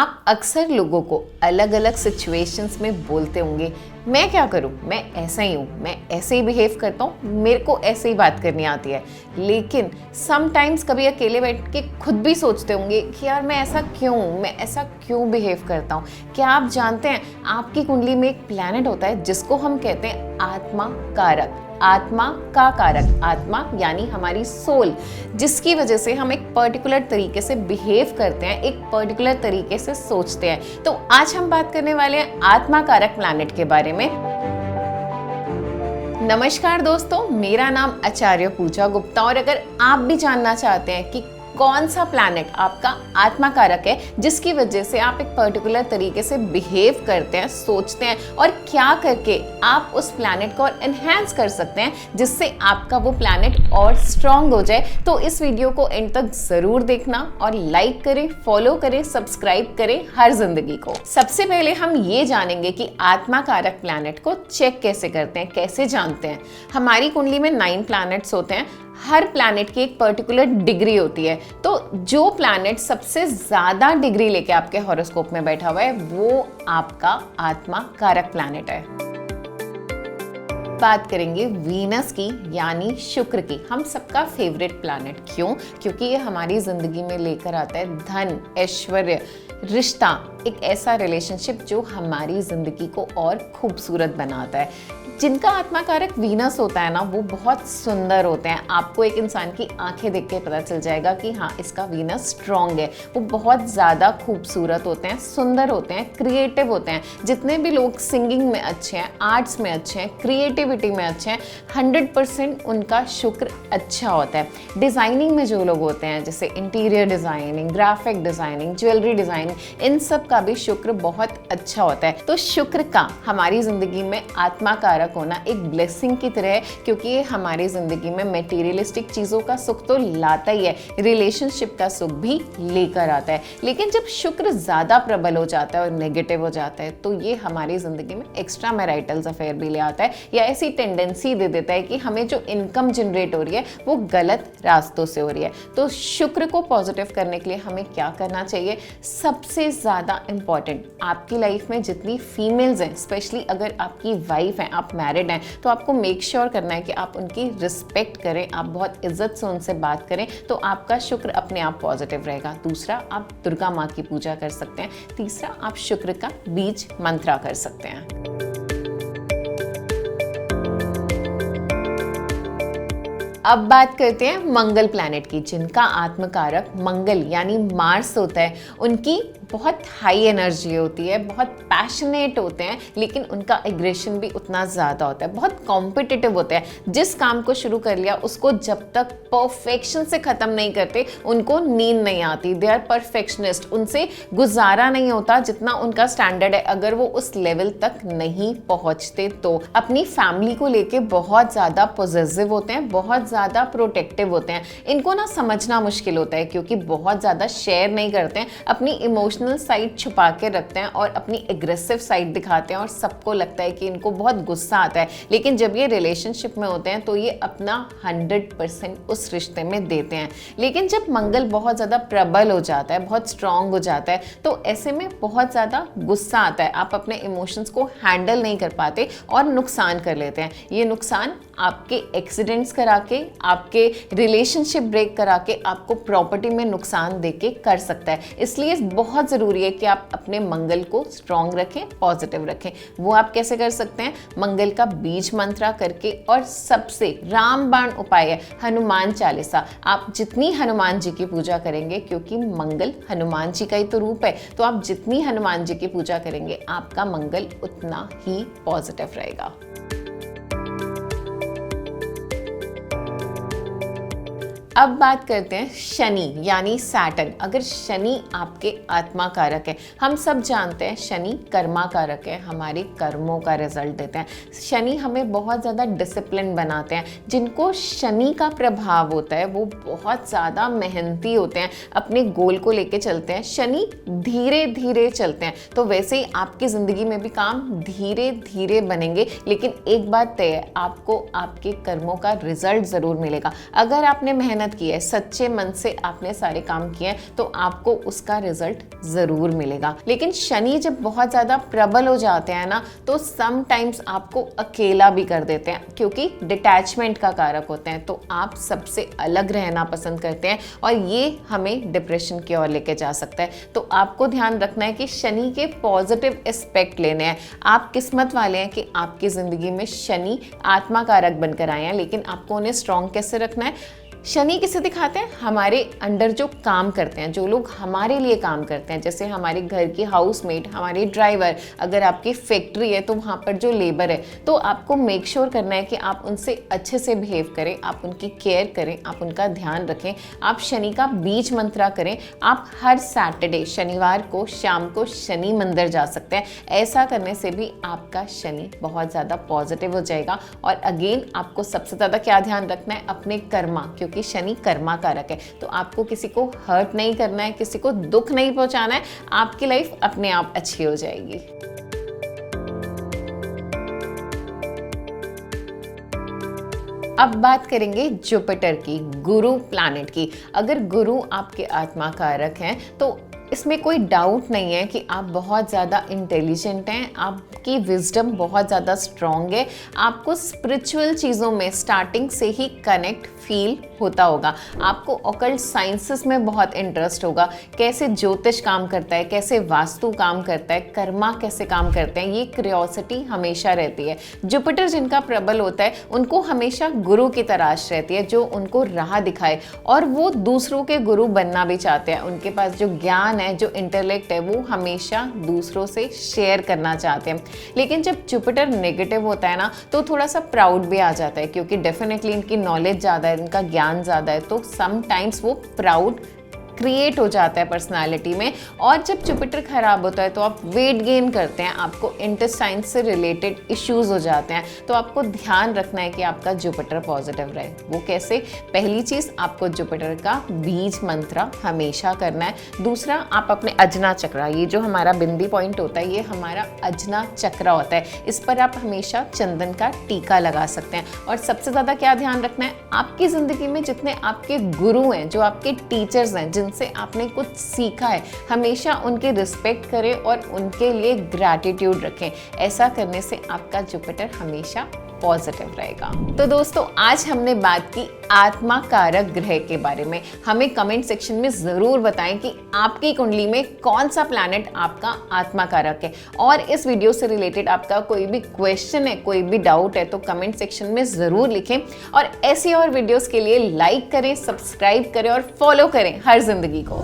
आप अक्सर लोगों को अलग अलग सिचुएशंस में बोलते होंगे, मैं क्या करूं, मैं ऐसा ही हूं, मैं ऐसे ही बिहेव करता हूं, मेरे को ऐसे ही बात करनी आती है। लेकिन समटाइम्स कभी अकेले बैठ के खुद भी सोचते होंगे कि यार मैं ऐसा क्यों बिहेव करता हूं। क्या आप जानते हैं आपकी कुंडली में एक प्लैनेट होता है जिसको हम कहते हैं आत्मा कारक। आत्मा का कारक, आत्मा यानी हमारी सोल, जिसकी वजह से हम एक पर्टिकुलर तरीके से बिहेव करते हैं, एक पर्टिकुलर तरीके से सोचते हैं। तो आज हम बात करने वाले हैं आत्मा कारक प्लैनेट के बारे में। नमस्कार दोस्तों, मेरा नाम आचार्य पूजा गुप्ता, और अगर आप भी जानना चाहते हैं कि कौन सा प्लैनेट आपका आत्मा कारक है जिसकी वजह से आप एक पर्टिकुलर तरीके से बिहेव करते हैं, सोचते हैं, और क्या करके आप उस प्लैनेट को और एनहांस कर सकते हैं जिससे आपका वो प्लैनेट और स्ट्रांग हो जाए, तो इस वीडियो को एंड तक जरूर देखना और लाइक करें, फॉलो करें, सब्सक्राइब करें हर जिंदगी को। सबसे पहले हम ये जानेंगे कि आत्मा कारक प्लैनेट को चेक कैसे करते हैं, कैसे जानते हैं। हमारी कुंडली में 9 प्लैनेट्स होते हैं। हर प्लैनेट की एक पर्टिकुलर डिग्री होती है, तो जो प्लैनेट सबसे ज्यादा डिग्री लेके आपके हॉरोस्कोप में बैठा हुआ है वो आपका आत्मा कारक प्लैनेट है। बात करेंगे वीनस की यानी शुक्र की, हम सबका फेवरेट प्लैनेट। क्यों? क्योंकि ये हमारी जिंदगी में लेकर आता है धन, ऐश्वर्य, रिश्ता, एक ऐसा रिलेशनशिप जो हमारी जिंदगी को और खूबसूरत बनाता है। जिनका आत्मा कारक वीनस होता है ना, वो बहुत सुंदर होते हैं। आपको एक इंसान की आंखें देख के पता चल जाएगा कि हाँ, इसका वीनस स्ट्रॉन्ग है। वो बहुत ज़्यादा खूबसूरत होते हैं, सुंदर होते हैं, क्रिएटिव होते हैं। जितने भी लोग सिंगिंग में अच्छे हैं, आर्ट्स में अच्छे हैं, क्रिएटिविटी में अच्छे हैं, 100% उनका शुक्र अच्छा होता है। डिज़ाइनिंग में जो लोग होते हैं, जैसे interior designing, graphic designing, jewellery designing, इन सब का भी शुक्र बहुत अच्छा होता है। तो शुक्र का हमारी ज़िंदगी में आत्मा कारक होना एक ब्लेसिंग की तरह है, क्योंकि ये हमारी जिंदगी में मटेरियलिस्टिक चीजों का सुख तो लाता ही है, रिलेशनशिप का सुख भी लेकर आता है। लेकिन जब शुक्र ज्यादा प्रबल हो जाता है और नेगेटिव हो जाता है, तो ये हमारी जिंदगी में एक्स्ट्रा मैरिटल अफेयर भी ले आता है, या ऐसी टेंडेंसी दे देता है कि हमें जो इनकम जनरेट हो रही है वो गलत रास्तों से हो रही है। तो शुक्र को पॉजिटिव करने के लिए हमें क्या करना चाहिए? सबसे ज्यादा इंपॉर्टेंट, आपकी लाइफ में जितनी फीमेल्स हैं, स्पेशली अगर आपकी वाइफ है, आप मैरिड हैं, तो आपको मेक श्योर करना है कि आप उनकी रिस्पेक्ट करें, आप बहुत इज्जत से उनसे बात करें, तो आपका शुक्र अपने आप पॉजिटिव रहेगा। दूसरा, आप दुर्गा माँ की पूजा कर सकते हैं। तीसरा, आप शुक्र का बीज मंत्रा कर सकते हैं। अब बात करते हैं मंगल प्लैनेट की, जिनका आत्मकारक मंगल यानी मार्स होता है। उनकी बहुत हाई एनर्जी होती है, बहुत पैशनेट होते हैं, लेकिन उनका एग्रेशन भी उतना ज़्यादा होता है, बहुत कॉम्पिटिटिव होते हैं। जिस काम को शुरू कर लिया उसको जब तक परफेक्शन से ख़त्म नहीं करते उनको नींद नहीं आती। दे आर परफेक्शनिस्ट, उनसे गुजारा नहीं होता जितना उनका स्टैंडर्ड है, अगर वो उस लेवल तक नहीं पहुँचते तो। अपनी फैमिली को लेके बहुत ज़्यादा पॉजिटिव होते हैं, बहुत ज़्यादा प्रोटेक्टिव होते हैं। इनको ना समझना मुश्किल होता है, क्योंकि बहुत ज़्यादा शेयर नहीं करते हैं, अपनी इमोशनल साइड छुपा के रखते हैं और अपनी एग्रेसिव साइड दिखाते हैं, और सबको लगता है कि इनको बहुत गुस्सा आता है। लेकिन जब ये रिलेशनशिप में होते हैं तो ये अपना 100% उस रिश्ते में देते हैं। लेकिन जब मंगल बहुत ज़्यादा प्रबल हो जाता है, बहुत स्ट्रांग हो जाता है, तो ऐसे में बहुत ज़्यादा गुस्सा आता है। आप अपने इमोशंस को हैंडल नहीं कर पाते और नुकसान कर लेते हैं। ये नुकसान आपके एक्सीडेंट्स करा के, आपके रिलेशनशिप ब्रेक करा के, आपको प्रॉपर्टी में नुकसान देके कर सकता है। इसलिए बहुत ज़रूरी है कि आप अपने मंगल को स्ट्रॉन्ग रखें, पॉजिटिव रखें। वो आप कैसे कर सकते हैं? मंगल का बीज मंत्रा करके, और सबसे रामबाण उपाय है हनुमान चालीसा। आप जितनी हनुमान जी की पूजा करेंगे, क्योंकि मंगल हनुमान जी का ही तो रूप है, तो आप जितनी हनुमान जी की पूजा करेंगे आपका मंगल उतना ही पॉजिटिव रहेगा। अब बात करते हैं शनि यानी सैटर्न। अगर शनि आपके आत्मा कारक है, हम सब जानते हैं शनि कर्मा कारक है, हमारे कर्मों का रिजल्ट देते हैं। शनि हमें बहुत ज़्यादा डिसिप्लिन बनाते हैं। जिनको शनि का प्रभाव होता है वो बहुत ज़्यादा मेहनती होते हैं, अपने गोल को लेके चलते हैं। शनि धीरे धीरे चलते हैं, तो वैसे ही आपकी ज़िंदगी में भी काम धीरे धीरे बनेंगे। लेकिन एक बात तय है, आपको आपके कर्मों का रिजल्ट ज़रूर मिलेगा। अगर आपने मेहनत मेहनत की है, सच्चे मन से आपने सारे काम किए हैं, तो आपको उसका रिजल्ट जरूर मिलेगा। लेकिन शनि जब बहुत ज्यादा प्रबल हो जाते हैं ना, तो समटाइम्स आपको अकेला भी कर देते हैं, क्योंकि डिटैचमेंट का कारक होते हैं। तो आप सबसे अलग रहना पसंद करते हैं और ये हमें डिप्रेशन की ओर लेके जा सकता है। तो आपको ध्यान रखना है कि शनि के पॉजिटिव एस्पेक्ट लेने हैं। आप किस्मत वाले हैं कि आपकी जिंदगी में शनि आत्मा कारक बनकर आए हैं, लेकिन आपको उन्हें स्ट्रॉन्ग कैसे रखना है? शनि किसे दिखाते हैं? हमारे अंडर जो काम करते हैं, जो लोग हमारे लिए काम करते हैं, जैसे हमारे घर की हाउसमेट, हमारे ड्राइवर, अगर आपकी फैक्ट्री है तो वहाँ पर जो लेबर है, तो आपको मेक श्योर करना है कि आप उनसे अच्छे से बिहेव करें, आप उनकी केयर करें, आप उनका ध्यान रखें। आप शनि का बीज मंत्रा करें। आप हर सैटरडे, शनिवार को शाम को शनि मंदिर जा सकते हैं। ऐसा करने से भी आपका शनि बहुत ज़्यादा पॉजिटिव हो जाएगा। और अगेन आपको सबसे ज़्यादा क्या ध्यान रखना है? अपने कर्मा, क्योंकि शनि कर्मा कारक है। तो आपको किसी को हर्ट नहीं करना है, किसी को दुख नहीं पहुंचाना है। आपकी लाइफ अपने आप अच्छी हो जाएगी। अब बात करेंगे जुपिटर की, गुरु प्लैनेट की। अगर गुरु आपके आत्मा कारक हैं तो इसमें कोई डाउट नहीं है कि आप बहुत ज़्यादा इंटेलिजेंट हैं, आपकी विजडम बहुत ज़्यादा स्ट्रॉन्ग है। आपको स्पिरिचुअल चीज़ों में स्टार्टिंग से ही कनेक्ट फील होता होगा। आपको ऑकल्ट साइंसेस में बहुत इंटरेस्ट होगा, कैसे ज्योतिष काम करता है, कैसे वास्तु काम करता है, कर्मा कैसे काम करते हैं, ये क्यूरियोसिटी हमेशा रहती है। जुपिटर जिनका प्रबल होता है उनको हमेशा गुरु की तलाश रहती है, जो उनको राह दिखाए, और वो दूसरों के गुरु बनना भी चाहते हैं। उनके पास जो ज्ञान है, जो इंटेलेक्ट है, वो हमेशा दूसरों से शेयर करना चाहते हैं। लेकिन जब जुपिटर नेगेटिव होता है ना, तो थोड़ा सा प्राउड भी आ जाता है, क्योंकि डेफिनेटली इनकी नॉलेज ज़्यादा है, इनका ज्ञान ज़्यादा है, तो समटाइम्स वो प्राउड क्रिएट हो जाता है पर्सनालिटी में। और जब जुपिटर खराब होता है तो आप वेट गेन करते हैं, आपको इंटेस्टाइन से रिलेटेड इश्यूज हो जाते हैं। तो आपको ध्यान रखना है कि आपका जुपिटर पॉजिटिव रहे। वो कैसे? पहली चीज़, आपको जुपिटर का बीज मंत्रा हमेशा करना है। दूसरा, आप अपने अजना चक्रा, ये जो हमारा बिंदी पॉइंट होता है, ये हमारा अजना चक्रा होता है, इस पर आप हमेशा चंदन का टीका लगा सकते हैं। और सबसे ज़्यादा क्या ध्यान रखना है? आपकी ज़िंदगी में जितने आपके गुरु हैं, जो आपके टीचर्स हैं, जिनसे आपने कुछ सीखा है, हमेशा उनकी रिस्पेक्ट करें और उनके लिए ग्रैटिट्यूड रखें। ऐसा करने से आपका जुपिटर हमेशा पॉजिटिव रहेगा। तो दोस्तों, आज हमने बात की आत्मा कारक ग्रह के बारे में। हमें कमेंट सेक्शन में ज़रूर बताएं कि आपकी कुंडली में कौन सा प्लैनेट आपका आत्मा कारक है। और इस वीडियो से रिलेटेड आपका कोई भी क्वेश्चन है, कोई भी डाउट है, तो कमेंट सेक्शन में ज़रूर लिखें। और ऐसी और वीडियोस के लिए लाइक करें, सब्सक्राइब करें और फॉलो करें हर जिंदगी को।